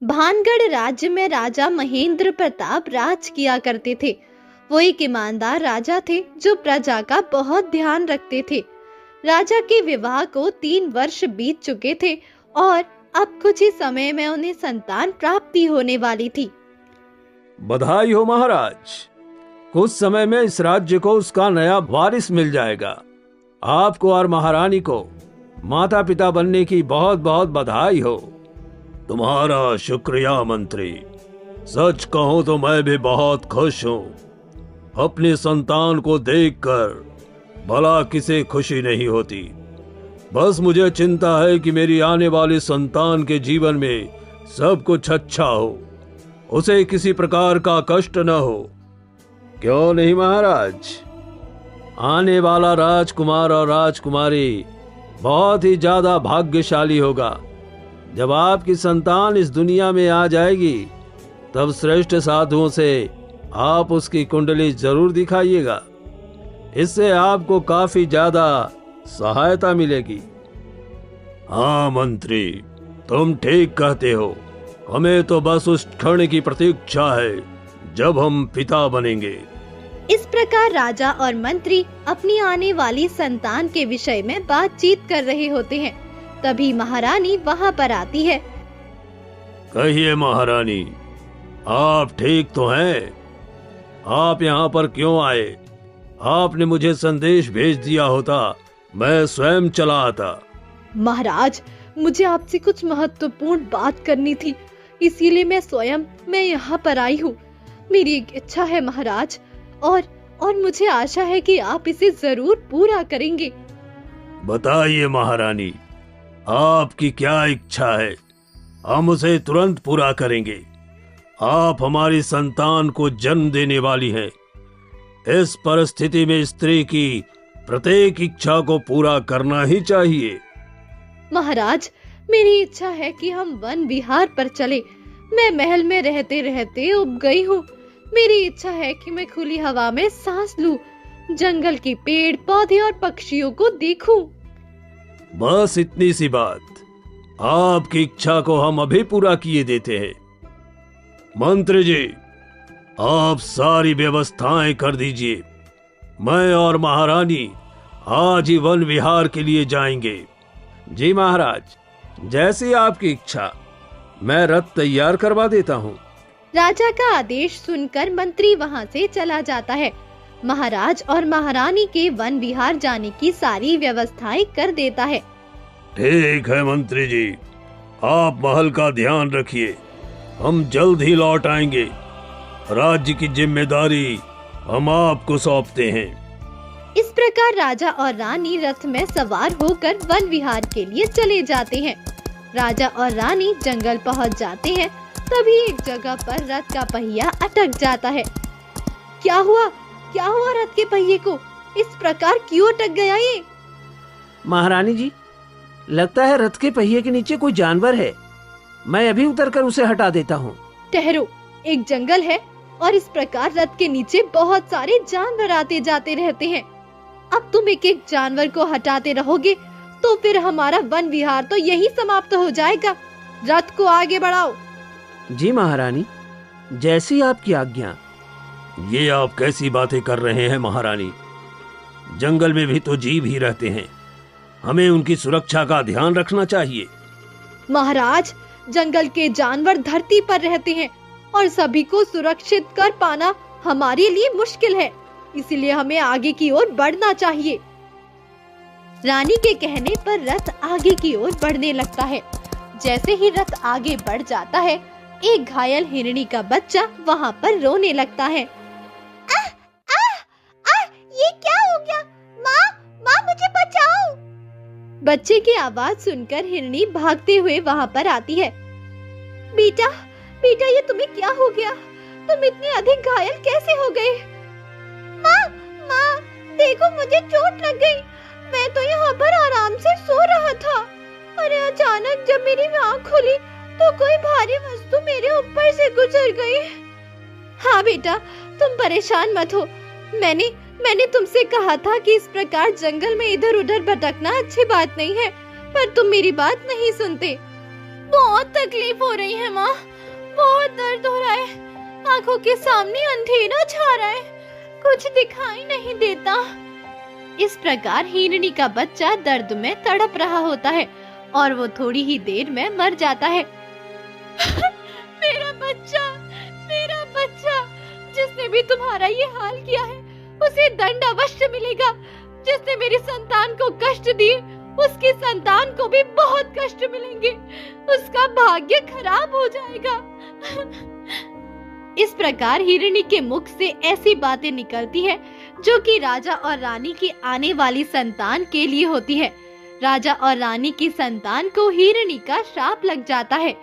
भानगढ़ राज्य में राजा महेंद्र प्रताप राज किया करते थे। वो एक ईमानदार राजा थे जो प्रजा का बहुत ध्यान रखते थे। राजा के विवाह को 3 वर्ष बीत चुके थे और अब कुछ ही समय में उन्हें संतान प्राप्ति होने वाली थी। बधाई हो महाराज, कुछ समय में इस राज्य को उसका नया वारिस मिल जाएगा। आपको और महारानी को माता पिता बनने की बहुत बहुत बधाई हो। तुम्हारा शुक्रिया मंत्री। सच कहूं तो मैं भी बहुत खुश हूँ। अपनी संतान को देखकर भला किसे खुशी नहीं होती। बस मुझे चिंता है कि मेरी आने वाली संतान के जीवन में सब कुछ अच्छा हो, उसे किसी प्रकार का कष्ट न हो। क्यों नहीं महाराज, आने वाला राजकुमार और राजकुमारी बहुत ही ज्यादा भाग्यशाली होगा। जब आपकी संतान इस दुनिया में आ जाएगी तब श्रेष्ठ साधुओं से आप उसकी कुंडली जरूर दिखाइएगा। इससे आपको काफी ज्यादा सहायता मिलेगी। हाँ मंत्री, तुम ठीक कहते हो। हमें तो बस उस क्षण की प्रतीक्षा है जब हम पिता बनेंगे। इस प्रकार राजा और मंत्री अपनी आने वाली संतान के विषय में बातचीत कर रहे होते हैं। तभी महारानी वहां पर आती है। कहिए महारानी, आप ठीक तो हैं? आप यहाँ पर क्यों आए? आपने मुझे संदेश भेज दिया होता, मैं स्वयं चला आता। महाराज, मुझे आपसे कुछ महत्वपूर्ण बात करनी थी, इसीलिए मैं यहाँ पर आई हूँ। मेरी एक इच्छा है महाराज, और मुझे आशा है कि आप इसे जरूर पूरा करेंगे। बताइए महारानी, आपकी क्या इच्छा है? हम उसे तुरंत पूरा करेंगे। आप हमारी संतान को जन्म देने वाली हैं। इस परिस्थिति में स्त्री की प्रत्येक इच्छा को पूरा करना ही चाहिए। महाराज, मेरी इच्छा है कि हम वन विहार पर चले। मैं महल में रहते रहते उब गई हूँ। मेरी इच्छा है कि मैं खुली हवा में सांस लूं, जंगल के पेड़ पौधे और पक्षियों को देखूं। बस इतनी सी बात। आपकी इच्छा को हम अभी पूरा किए देते हैं। मंत्री जी, आप सारी व्यवस्थाएं कर दीजिए। मैं और महारानी आज ही वन विहार के लिए जाएंगे। जी महाराज, जैसी आपकी इच्छा। मैं रथ तैयार करवा देता हूँ। राजा का आदेश सुनकर मंत्री वहां से चला जाता है। महाराज और महारानी के वन विहार जाने की सारी व्यवस्थाएं कर देता है। ठीक है मंत्री जी, आप महल का ध्यान रखिए। हम जल्द ही लौट आएंगे। राज्य की जिम्मेदारी हम आपको सौंपते हैं। इस प्रकार राजा और रानी रथ में सवार होकर वन विहार के लिए चले जाते हैं। राजा और रानी जंगल पहुंच जाते हैं। तभी एक जगह पर रथ का पहिया अटक जाता है। क्या हुआ रथ के पहिए को? इस प्रकार क्यों अटक गया ये? महारानी जी, लगता है रथ के पहिए के नीचे कोई जानवर है। मैं अभी उतरकर उसे हटा देता हूँ। ठहरो, एक जंगल है और इस प्रकार रथ के नीचे बहुत सारे जानवर आते जाते रहते हैं। अब तुम एक एक जानवर को हटाते रहोगे तो फिर हमारा वन विहार तो यही समाप्त हो जाएगा। रथ को आगे बढ़ाओ। जी महारानी, जैसी आपकी आज्ञा। ये आप कैसी बातें कर रहे हैं महारानी? जंगल में भी तो जीव ही रहते हैं। हमें उनकी सुरक्षा का ध्यान रखना चाहिए। महाराज, जंगल के जानवर धरती पर रहते हैं और सभी को सुरक्षित कर पाना हमारे लिए मुश्किल है। इसलिए हमें आगे की ओर बढ़ना चाहिए। रानी के कहने पर रथ आगे की ओर बढ़ने लगता है। जैसे ही रथ आगे बढ़ जाता है, एक घायल हिरनी का बच्चा वहाँ पर रोने लगता है। ये क्या हो गया? माँ मुझे बचाओ। बच्चे की आवाज सुनकर हिरनी भागते हुए वहाँ पर आती है। बेटा, ये तुम्हें क्या हो गया? तुम इतने अधिक घायल कैसे हो गए? माँ, देखो मुझे चोट लग गई। मैं तो यहाँ पर आराम से सो रहा था। अरे अचानक जब मेरी आँख खुली तो कोई भारी वस्तु मेरे ऊपर से गुजर गई। हाँ बेटा, तुम परेशान मत हो। मैंने तुमसे कहा था कि इस प्रकार जंगल में इधर उधर भटकना अच्छी बात नहीं है, पर तुम मेरी बात नहीं सुनते। बहुत तकलीफ हो रही है माँ, बहुत दर्द हो रहा है। आंखों के सामने अंधेरा छा रहा है, कुछ दिखाई नहीं देता। इस प्रकार हिरनी का बच्चा दर्द में तड़प रहा होता है और वो थोड़ी ही देर में मर जाता है। मेरा बच्चा, जिसने भी तुम्हारा ये हाल किया है उसे दंड अवश्य मिलेगा। जिसने मेरी संतान को कष्ट दिए उसकी संतान को भी बहुत कष्ट मिलेंगे, उसका भाग्य खराब हो जाएगा। इस प्रकार हिरनी के मुख से ऐसी बातें निकलती है जो कि राजा और रानी की आने वाली संतान के लिए होती है। राजा और रानी की संतान को हिरनी का श्राप लग जाता है।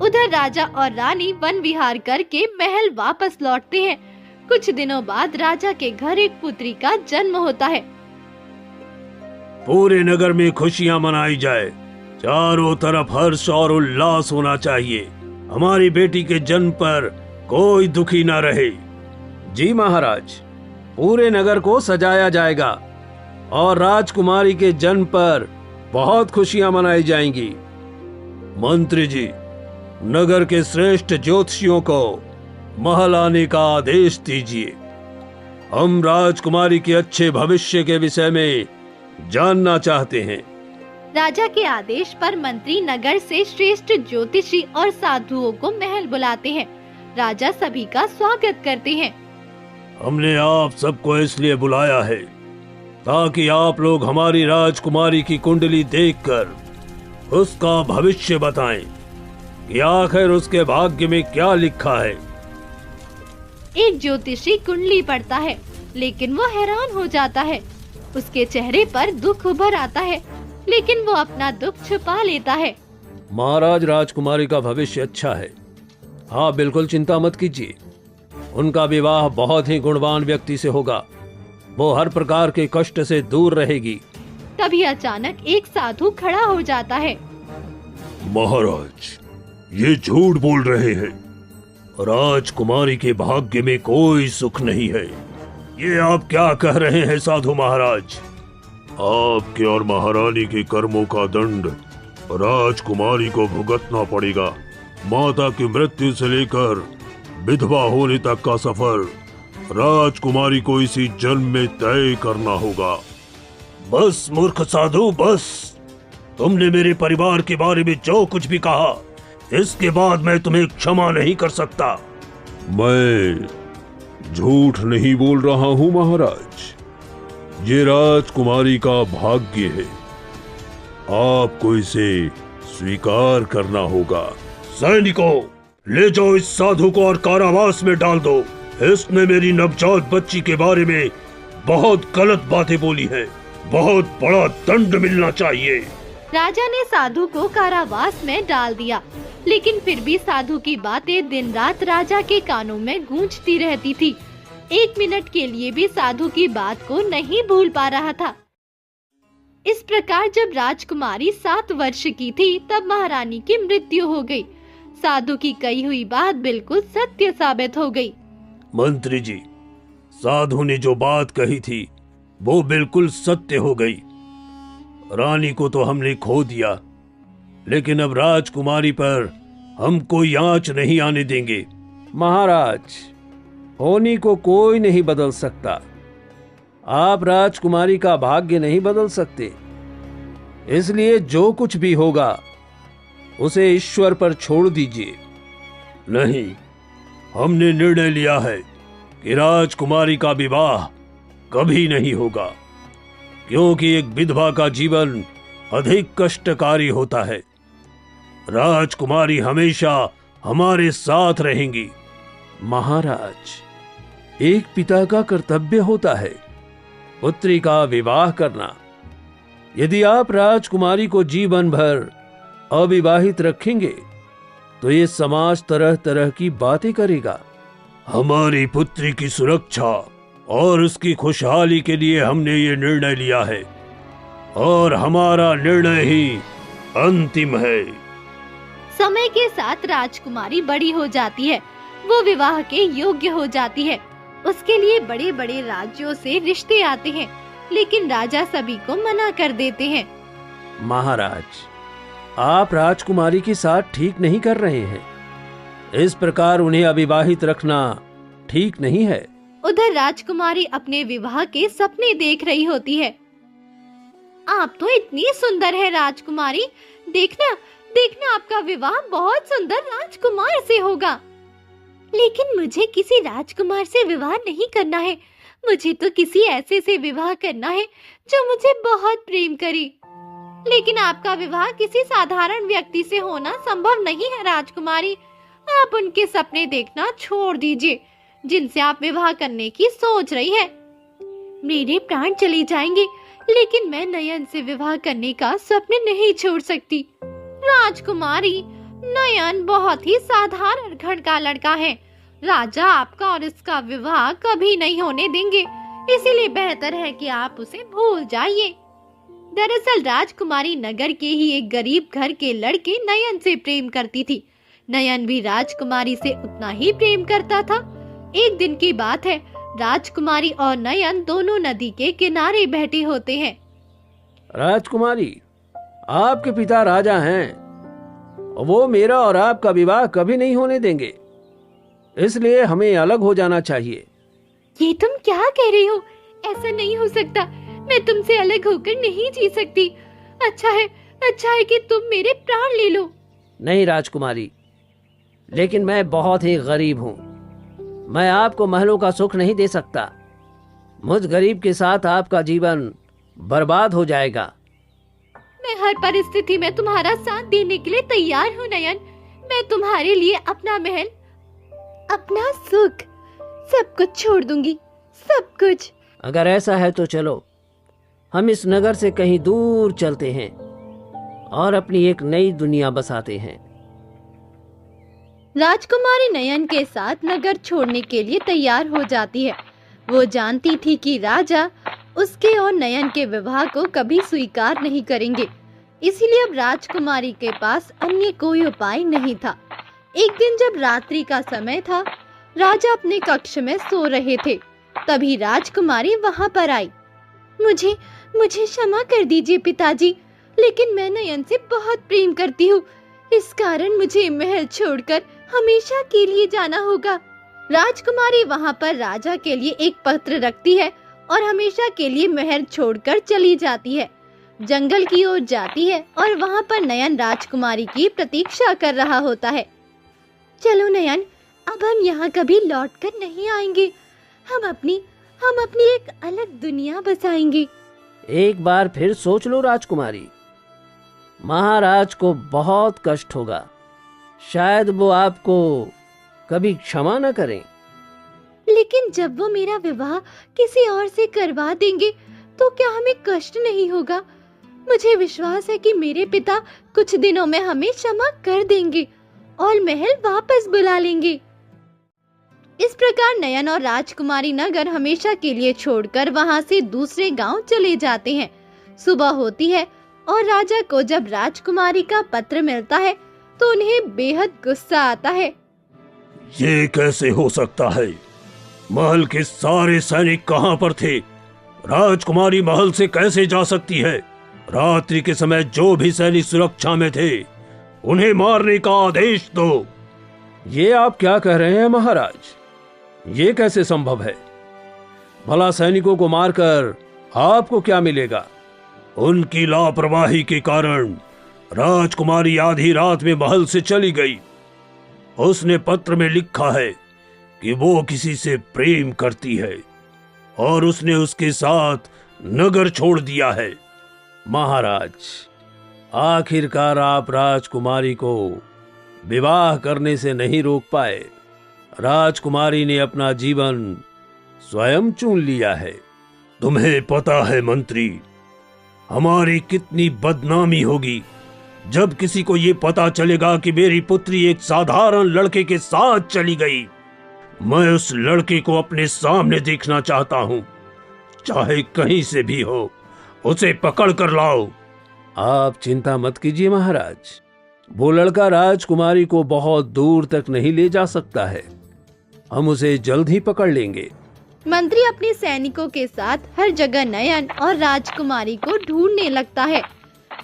उधर राजा और रानी वन विहार करके महल वापस लौटते हैं। कुछ दिनों बाद राजा के घर एक पुत्री का जन्म होता है। पूरे नगर में खुशियां मनाई जाए, चारों तरफ हर्ष और उल्लास होना चाहिए। हमारी बेटी के जन्म पर कोई दुखी न रहे। जी महाराज, पूरे नगर को सजाया जाएगा और राजकुमारी के जन्म पर बहुत खुशियां मनाई जाएंगी। मंत्री जी, नगर के श्रेष्ठ ज्योतिषियों को महल आने का आदेश दीजिए। हम राजकुमारी के अच्छे भविष्य के विषय में जानना चाहते हैं। राजा के आदेश पर मंत्री नगर से श्रेष्ठ ज्योतिषी और साधुओं को महल बुलाते हैं। राजा सभी का स्वागत करते हैं। हमने आप सबको इसलिए बुलाया है ताकि आप लोग हमारी राजकुमारी की कुंडली देखकर उसका भविष्य बताएं कि आखिर उसके भाग्य में क्या लिखा है। एक ज्योतिषी कुंडली पढ़ता है, लेकिन वो हैरान हो जाता है। उसके चेहरे पर दुख उभर आता है, लेकिन वो अपना दुख छुपा लेता है। महाराज, राजकुमारी का भविष्य अच्छा है। हाँ, बिल्कुल चिंता मत कीजिए। उनका विवाह बहुत ही गुणवान व्यक्ति से होगा। वो हर प्रकार के कष्ट से दूर रहेगी। तभी अचानक एक साधु खड़ा हो जाता है। महाराज, ये झूठ बोल रहे हैं। राजकुमारी के भाग्य में कोई सुख नहीं है। ये आप क्या कह रहे हैं साधु महाराज? आपके और महारानी के कर्मों का दंड राजकुमारी को भुगतना पड़ेगा। माता की मृत्यु से लेकर विधवा होने तक का सफर राजकुमारी को इसी जन्म में तय करना होगा। बस मूर्ख साधु, बस। तुमने मेरे परिवार के बारे में जो कुछ भी कहा, इसके बाद मैं तुम्हें क्षमा नहीं कर सकता। मैं झूठ नहीं बोल रहा हूं महाराज। ये राजकुमारी का भाग्य है। आपको इसे स्वीकार करना होगा। सैनिकों, ले जाओ इस साधु को और कारावास में डाल दो। इसने मेरी नवजात बच्ची के बारे में बहुत गलत बातें बोली हैं। बहुत बड़ा दंड मिलना चाहिए। राजा ने साधु को कारावास में डाल दिया, लेकिन फिर भी साधु की बातें दिन रात राजा के कानों में गूंजती रहती थी। एक मिनट के लिए भी साधु की बात को नहीं भूल पा रहा था। इस प्रकार जब राजकुमारी 7 वर्ष की थी, तब महारानी की मृत्यु हो गई। साधु की कही हुई बात बिल्कुल सत्य साबित हो गई। मंत्री जी, साधु ने जो बात कही थी वो बिल्कुल सत्य हो गई। रानी को तो हमने खो दिया, लेकिन अब राजकुमारी पर हम कोई आंच नहीं आने देंगे। महाराज, होनी को कोई नहीं बदल सकता। आप राजकुमारी का भाग्य नहीं बदल सकते। इसलिए जो कुछ भी होगा उसे ईश्वर पर छोड़ दीजिए। नहीं, हमने निर्णय लिया है कि राजकुमारी का विवाह कभी नहीं होगा, क्योंकि एक विधवा का जीवन अधिक कष्टकारी होता है। राजकुमारी हमेशा हमारे साथ रहेंगी। महाराज, एक पिता का कर्तव्य होता है पुत्री का विवाह करना। यदि आप राजकुमारी को जीवन भर अविवाहित रखेंगे तो ये समाज तरह तरह की बातें करेगा। हमारी पुत्री की सुरक्षा और उसकी खुशहाली के लिए हमने ये निर्णय लिया है, और हमारा निर्णय ही अंतिम है। समय के साथ राजकुमारी बड़ी हो जाती है। वो विवाह के योग्य हो जाती है। उसके लिए बड़े बड़े राज्यों से रिश्ते आते हैं, लेकिन राजा सभी को मना कर देते हैं। महाराज, आप राजकुमारी के साथ ठीक नहीं कर रहे हैं। इस प्रकार उन्हें अविवाहित रखना ठीक नहीं है। उधर राजकुमारी अपने विवाह के सपने देख रही होती है। आप तो इतनी सुंदर है राजकुमारी, देखना देखना आपका विवाह बहुत सुंदर राजकुमार से होगा। लेकिन मुझे किसी राजकुमार से विवाह नहीं करना है, मुझे तो किसी ऐसे से विवाह करना है जो मुझे बहुत प्रेम करे। लेकिन आपका विवाह किसी साधारण व्यक्ति से होना संभव नहीं है राजकुमारी। आप उनके सपने देखना छोड़ दीजिए जिनसे आप विवाह करने की सोच रही है। मेरे प्राण चले जाएंगे लेकिन मैं नयन से विवाह करने का सपने नहीं छोड़ सकती। राजकुमारी, नयन बहुत ही साधारण घर का लड़का है। राजा आपका और इसका विवाह कभी नहीं होने देंगे, इसीलिए बेहतर है कि आप उसे भूल जाइए। दरअसल राजकुमारी नगर के ही एक गरीब घर के लड़के नयन से प्रेम करती थी। नयन भी राजकुमारी से उतना ही प्रेम करता था। एक दिन की बात है, राजकुमारी और नयन दोनों नदी के किनारे बैठे होते हैं। राजकुमारी, आपके पिता राजा हैं, वो मेरा और आपका विवाह कभी नहीं होने देंगे, इसलिए हमें अलग हो जाना चाहिए। ये तुम क्या कह रही हो? ऐसा नहीं हो सकता, मैं तुमसे अलग होकर नहीं जी सकती। अच्छा है कि तुम मेरे प्राण ले लो। नहीं राजकुमारी, लेकिन मैं बहुत ही गरीब हूँ, मैं आपको महलों का सुख नहीं दे सकता। मुझ गरीब के साथ आपका जीवन बर्बाद हो जाएगा। मैं हर परिस्थिति में तुम्हारा साथ देने के लिए तैयार हूँ नयन। मैं तुम्हारे लिए अपना महल, अपना सुख, सब कुछ छोड़ दूंगी, सब कुछ। अगर ऐसा है तो चलो, हम इस नगर से कहीं दूर चलते हैं और अपनी एक नई दुनिया बसाते हैं। राजकुमारी नयन के साथ नगर छोड़ने के लिए तैयार हो जाती है। वो जानती थी कि राजा उसके और नयन के विवाह को कभी स्वीकार नहीं करेंगे, इसीलिए अब राजकुमारी के पास अन्य कोई उपाय नहीं था। एक दिन जब रात्रि का समय था, राजा अपने कक्ष में सो रहे थे, तभी राजकुमारी वहां पर आई। मुझे क्षमा कर दीजिए पिताजी, लेकिन मैं नयन से बहुत प्रेम करती हूँ, इस कारण मुझे महल छोड़कर हमेशा के लिए जाना होगा। राजकुमारी वहां पर राजा के लिए एक पत्र रखती है और हमेशा के लिए महल छोड़कर चली जाती है। जंगल की ओर जाती है और वहां पर नयन राजकुमारी की प्रतीक्षा कर रहा होता है। चलो नयन, अब हम यहाँ कभी लौटकर नहीं आएंगे। हम अपनी एक अलग दुनिया बसाएंगे। एक बार फिर सोच लो राजकुमारी, महाराज को बहुत कष्ट होगा, शायद वो आपको कभी क्षमा न करें। लेकिन जब वो मेरा विवाह किसी और से करवा देंगे तो क्या हमें कष्ट नहीं होगा? मुझे विश्वास है कि मेरे पिता कुछ दिनों में हमें क्षमा कर देंगे और महल वापस बुला लेंगे। इस प्रकार नयन और राजकुमारी नगर हमेशा के लिए छोड़कर वहां से दूसरे गांव चले जाते हैं। सुबह होती है और राजा को जब राजकुमारी का पत्र मिलता है तो उन्हें बेहद गुस्सा आता है। ये कैसे हो सकता है? महल के सारे सैनिक कहाँ पर थे? राजकुमारी महल से कैसे जा सकती है? रात्रि के समय जो भी सैनिक सुरक्षा में थे उन्हें मारने का आदेश दो। ये आप क्या कह रहे हैं महाराज? ये कैसे संभव है? भला सैनिकों को मारकर आपको क्या मिलेगा? उनकी लापरवाही के कारण राजकुमारी आधी रात में महल से चली गई। उसने पत्र में लिखा है कि वो किसी से प्रेम करती है और उसने उसके साथ नगर छोड़ दिया है। महाराज, आखिरकार आप राजकुमारी को विवाह करने से नहीं रोक पाए। राजकुमारी ने अपना जीवन स्वयं चुन लिया है। तुम्हें पता है मंत्री, हमारी कितनी बदनामी होगी जब किसी को ये पता चलेगा कि मेरी पुत्री एक साधारण लड़के के साथ चली गई। मैं उस लड़के को अपने सामने देखना चाहता हूँ, चाहे कहीं से भी हो, उसे पकड़ कर लाओ। आप चिंता मत कीजिए महाराज, वो लड़का राजकुमारी को बहुत दूर तक नहीं ले जा सकता है, हम उसे जल्द ही पकड़ लेंगे। मंत्री अपने सैनिकों के साथ हर जगह नयन और राजकुमारी को ढूंढने लगता है।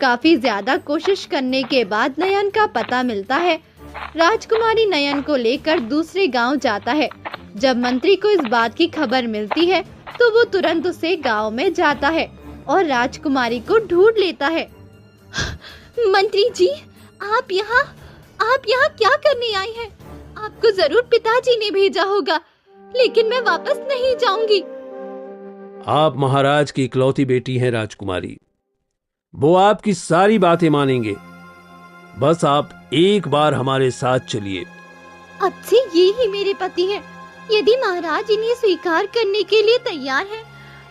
काफी ज्यादा कोशिश करने के बाद नयन का पता मिलता है राजकुमारी नयन को लेकर दूसरे गांव जाता है। जब मंत्री को इस बात की खबर मिलती है तो वो तुरंत उसे गांव में जाता है और राजकुमारी को ढूंढ लेता है। मंत्री जी, आप यहाँ क्या करने आई हैं? आपको जरूर पिताजी ने भेजा होगा, लेकिन मैं वापस नहीं जाऊंगी। आप महाराज की इकलौती बेटी हैं राजकुमारी, वो आपकी सारी बातें मानेंगे। बस आप एक बार हमारे साथ चलिए। अब से ये ही मेरे पति हैं। यदि महाराज इन्हें स्वीकार करने के लिए तैयार हैं,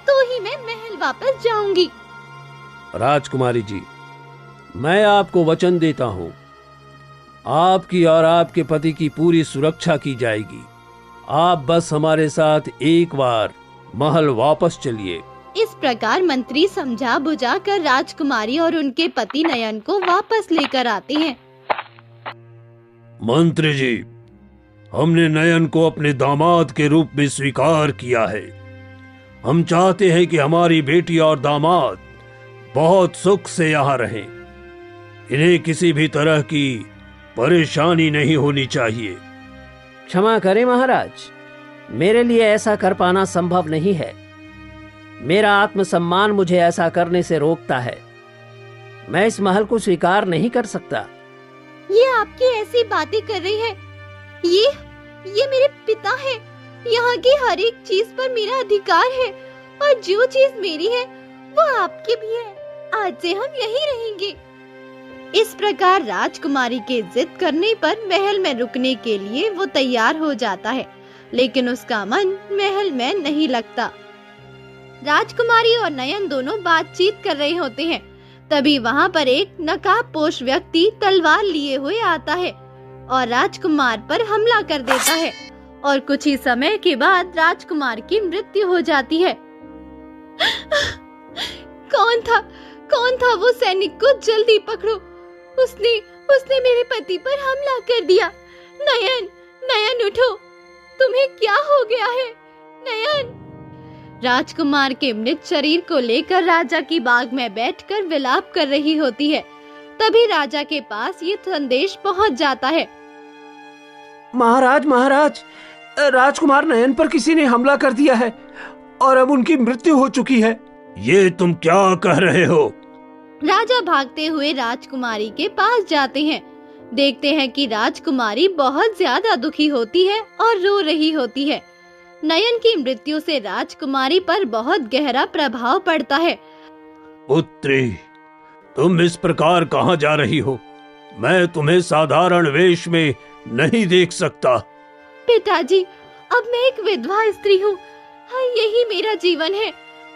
तो ही मैं महल वापस जाऊंगी। राजकुमारी जी, मैं आपको वचन देता हूं, आपकी और आपके पति की पूरी सुरक्षा की जाएगी। आप बस हमारे साथ एक बार महल वापस चलिए। इस प्रकार मंत्री समझा बुझा कर राजकुमारी और उनके पति नयन को वापस लेकर आते हैं। मंत्री जी, हमने नयन को अपने दामाद के रूप में स्वीकार किया है। हम चाहते हैं कि हमारी बेटी और दामाद बहुत सुख से यहाँ रहें। इन्हें किसी भी तरह की परेशानी नहीं होनी चाहिए। क्षमा करें महाराज, मेरे लिए ऐसा कर पाना संभव नहीं है। मेरा आत्मसम्मान मुझे ऐसा करने से रोकता है। मैं इस महल को स्वीकार नहीं कर सकता। ये आपकी ऐसी बातें कर रही है। ये मेरे पिता है। यहाँ की हर एक चीज पर मेरा अधिकार है और जो चीज मेरी है वो आपकी भी है। आज से हम यहीं रहेंगे। इस प्रकार राजकुमारी के जिद करने पर महल में रुकने के लिए वो तैयार हो जाता है, लेकिन उसका मन महल में नहीं लगता। राजकुमारी और नयन दोनों बातचीत कर रहे होते हैं। तभी वहाँ पर एक नकाबपोश व्यक्ति तलवार लिए हुए आता है और राजकुमार पर हमला कर देता है और कुछ ही समय के बाद राजकुमार की मृत्यु हो जाती है। कौन था वो सैनिक? को जल्दी पकड़ो। उसने मेरे पति पर हमला कर दिया। नयन उठो, तुम्हें क्या हो गया है? नयन। राजकुमार के मृत शरीर को लेकर राजा की बाग में बैठकर विलाप कर रही होती है। तभी राजा के पास ये संदेश पहुंच जाता है। महाराज, राजकुमार नयन पर किसी ने हमला कर दिया है और अब उनकी मृत्यु हो चुकी है। ये तुम क्या कह रहे हो? राजा भागते हुए राजकुमारी के पास जाते हैं। देखते हैं कि राजकुमारी बहुत ज्यादा दुखी होती है और रो रही होती है। नयन की मृत्यु से राजकुमारी पर बहुत गहरा प्रभाव पड़ता है। पुत्री, तुम इस प्रकार कहाँ जा रही हो? मैं तुम्हें साधारण वेश में नहीं देख सकता। पिताजी, अब मैं एक विधवा स्त्री हूँ। यही मेरा जीवन है।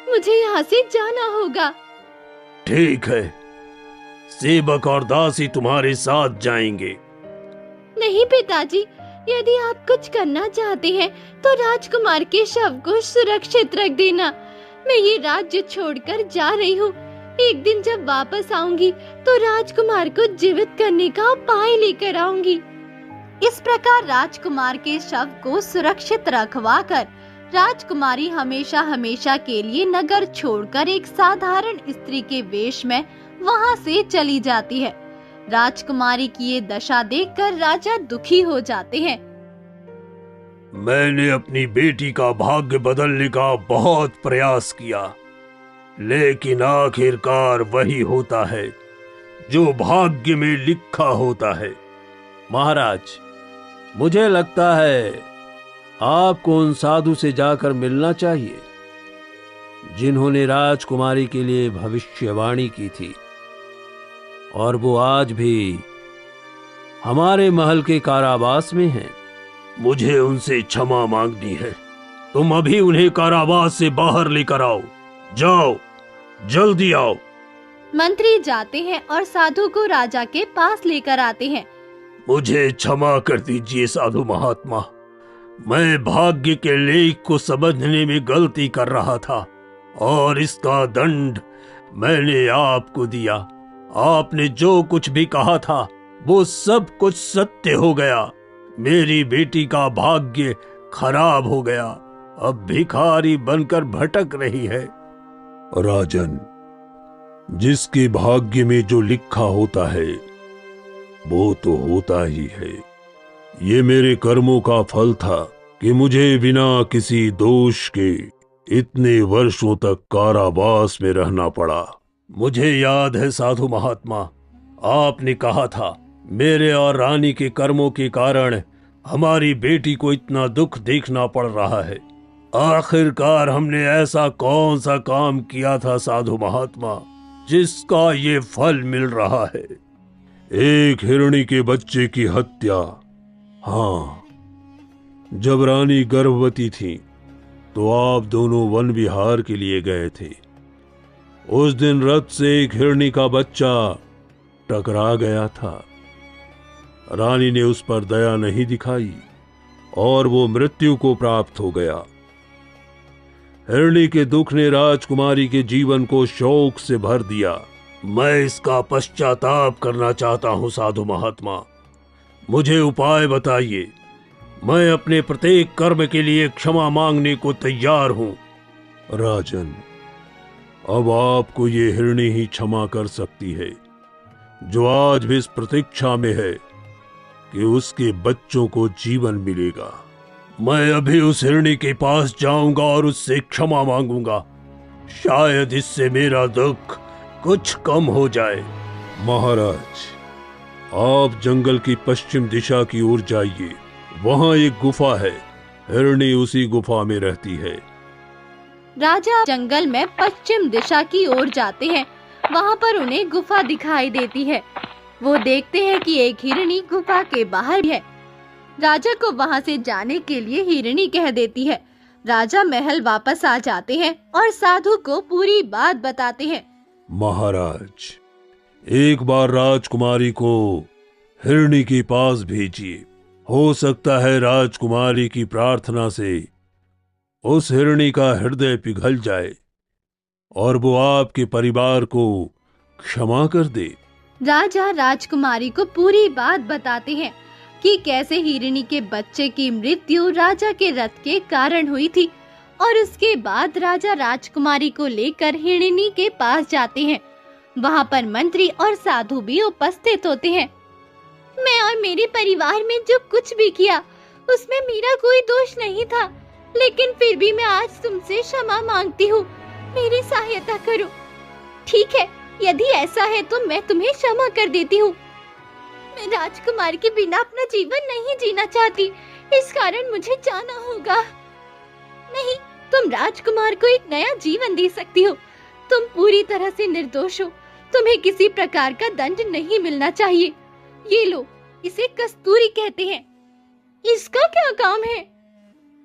मुझे यहाँ से जाना होगा। ठीक है, सेवक और दासी तुम्हारे साथ जाएंगे। नहीं पिताजी, यदि आप कुछ करना चाहते हैं तो राजकुमार के शव को सुरक्षित रख देना। मैं ये राज्य छोड़कर जा रही हूँ। एक दिन जब वापस आऊंगी तो राजकुमार को जीवित करने का उपाय लेकर आऊंगी। इस प्रकार राजकुमार के शव को सुरक्षित रखवाकर राजकुमारी हमेशा के लिए नगर छोड़कर एक साधारण स्त्री के वेश में वहां से चली जाती है। राजकुमारी की ये दशा देखकर राजा दुखी हो जाते हैं। मैंने अपनी बेटी का भाग्य बदलने का बहुत प्रयास किया, लेकिन आखिरकार वही होता है जो भाग्य में लिखा होता है। महाराज, मुझे लगता है आपको उन साधु से जाकर मिलना चाहिए जिन्होंने राजकुमारी के लिए भविष्यवाणी की थी, और वो आज भी हमारे महल के कारावास में हैं। मुझे उनसे क्षमा मांगनी है। तुम अभी उन्हें कारावास से बाहर लेकर आओ। जाओ, जल्दी आओ। मंत्री जाते हैं और साधु को राजा के पास लेकर आते हैं। मुझे क्षमा कर दीजिए साधु महात्मा, मैं भाग्य के लेख को समझने में गलती कर रहा था और इसका दंड मैंने आपको दिया। आपने जो कुछ भी कहा था वो सब कुछ सत्य हो गया। मेरी बेटी का भाग्य खराब हो गया, अब भिखारी बनकर भटक रही है। राजन, जिसके भाग्य में जो लिखा होता है वो तो होता ही है। ये मेरे कर्मों का फल था कि मुझे बिना किसी दोष के इतने वर्षों तक कारावास में रहना पड़ा। मुझे याद है साधु महात्मा, आपने कहा था मेरे और रानी के कर्मों के कारण हमारी बेटी को इतना दुख देखना पड़ रहा है। आखिरकार हमने ऐसा कौन सा काम किया था साधु महात्मा जिसका ये फल मिल रहा है? एक हिरणी के बच्चे की हत्या। हाँ, जब रानी गर्भवती थी तो आप दोनों वन विहार के लिए गए थे। उस दिन रथ से एक हिरणी का बच्चा टकरा गया था। रानी ने उस पर दया नहीं दिखाई और वो मृत्यु को प्राप्त हो गया। हिरणी के दुख ने राजकुमारी के जीवन को शोक से भर दिया। मैं इसका पश्चाताप करना चाहता हूं साधु महात्मा, मुझे उपाय बताइए। मैं अपने प्रत्येक कर्म के लिए क्षमा मांगने को तैयार हूं। राजन, अब आपको ये हिरणी ही क्षमा कर सकती है, जो आज भी इस प्रतीक्षा में है कि उसके बच्चों को जीवन मिलेगा। मैं अभी उस हिरणी के पास जाऊंगा और उससे क्षमा मांगूंगा। शायद इससे मेरा दुख कुछ कम हो जाए। महाराज, आप जंगल की पश्चिम दिशा की ओर जाइए। वहां एक गुफा है, हिरणी उसी गुफा में रहती है। राजा जंगल में पश्चिम दिशा की ओर जाते हैं। वहां पर उन्हें गुफा दिखाई देती है। वो देखते हैं कि एक हिरणी गुफा के बाहर है। राजा को वहां से जाने के लिए हिरणी कह देती है। राजा महल वापस आ जाते हैं और साधु को पूरी बात बताते हैं। महाराज, एक बार राजकुमारी को हिरणी के पास भेजिए। हो सकता है राजकुमारी की प्रार्थना से उस हिरणी का हृदय पिघल जाए और वो आपके परिवार को क्षमा कर दे। राजा राजकुमारी को पूरी बात बताते हैं कि कैसे हिरणी के बच्चे की मृत्यु राजा के रथ के कारण हुई थी और उसके बाद राजा राजकुमारी को लेकर हिरणी के पास जाते हैं। वहां पर मंत्री और साधु भी उपस्थित होते हैं। मैं और मेरे परिवार में जो कुछ भी किया उसमें मेरा कोई दोष नहीं था, लेकिन फिर भी मैं आज तुमसे क्षमा मांगती हूँ। मेरी सहायता करो। ठीक है, यदि ऐसा है तो मैं तुम्हें क्षमा कर देती हूँ। मैं राजकुमार के बिना अपना जीवन नहीं जीना चाहती, इस कारण मुझे जाना होगा। नहीं, तुम राजकुमार को एक नया जीवन दे सकती हो। तुम पूरी तरह से निर्दोष हो, तुम्हें किसी प्रकार का दंड नहीं मिलना चाहिए। ये लो, इसे कस्तूरी कहते हैं। इसका क्या काम है?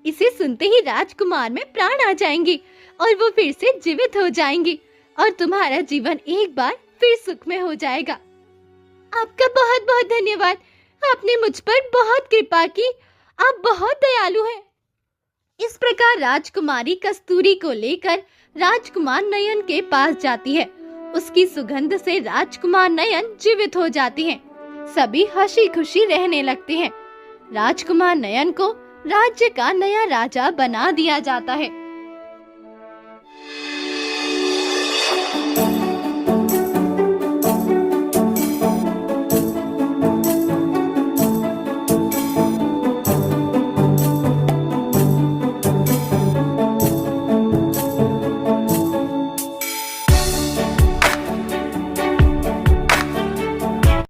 इसे सुनते ही राजकुमार में प्राण आ जाएंगे और वो फिर से जीवित हो जाएंगे और तुम्हारा जीवन एक बार फिर सुखमय हो जाएगा। आपका बहुत बहुत धन्यवाद। आपने मुझ पर बहुत कृपा की। आप बहुत दयालु हैं। इस प्रकार राजकुमारी कस्तूरी को लेकर राजकुमार नयन के पास जाती है। उसकी सुगंध से राजकुमार नयन जीवित हो जाते हैं। सभी हंसी खुशी रहने लगते हैं। राजकुमार नयन को राज्य का नया राजा बना दिया जाता है।